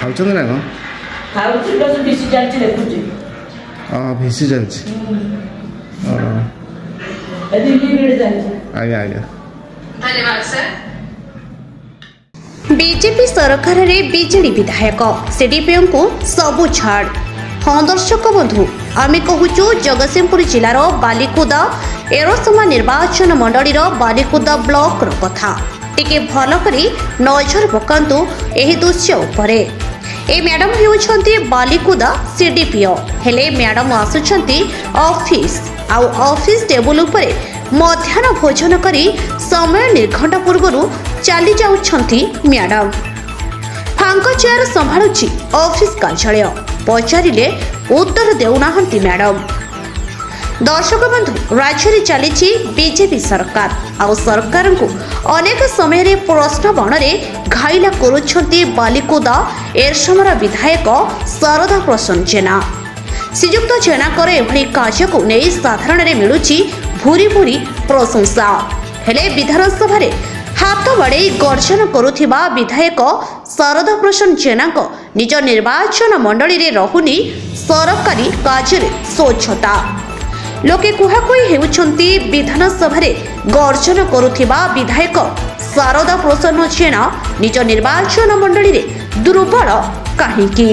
ଖାଉଛନ୍ତି ନା କ'ଣ? ଖାଉଛି ବସ ବେଶୀ ଚାଲିଛି ଦେଖୁଛି। ଭିସି ଚାଲିଛି। ଆଜ୍ଞା ଆଜ୍ଞା ଧନ୍ୟବାଦ ସାର୍। बीजेपी सरकार में बीजेडी विधायक सीडीपीओ को सबू छाड़। हाँ दर्शक बंधु आम कहूँ जगतसिंहपुर जिलार बालिकुदा एरसमा निर्वाचन मंडलीर बालिकुदा ब्लॉक कथा टिके भल करी नजर पकांतु एही दृश्य उपरे। ए मैडम होउछंती बालिकुदा सीडीपीओ हेले मैडम आसुछंती ऑफिस आउ ऑफिस टेबल उपरे मध्याह्न भोजन करी समय निर्घंट पूर्व चली जाउछंती मैडम। फांका चेयर संभाळुची ऑफिस कार्यालय पचारिले उत्तर देउनाहंती मैडम। दर्शक बंधु राज्य में चली बीजेपी सरकार आउ सरकार को अनेक समय रे प्रश्न बणरे घाइला करुछंती बालिकुदा एरसमर विधायक शारदा प्रसन्न जेना। श्रीयुक्त जेनाकर एभली कार्य को नहीं साधारण रे मिलुची भूरी भूरी प्रशंसा हेले विधानसभा रे हाथ बाड़े गर्जन करुथिबा विधायक शारदा प्रसन्न जेना निज निर्वाचन मंडली रे रहुनी सरकारी कार्य रे स्वच्छता। लोके कुहाकुई हेउछंती विधानसभा रे गर्जन करुथिबा विधायक शारदा प्रसन्न जेना निज निर्वाचन मंडली रे दुर्बल काहीकि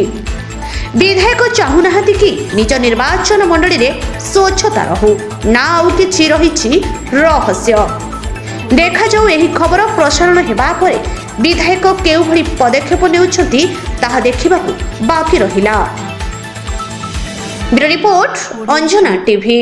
विधायक चाहुनाहांती कि निज निर्वाचन मंडली रे स्वच्छता रहू ना आउ किछि रहिछि रहस्य। देखा जाऊ एही खबर प्रसारण हेबा परे विधायक केउ भली पदक्षेप नेउछंती ताहा देखिबाकू बाकी रहिला। Bureau report Anjana TV.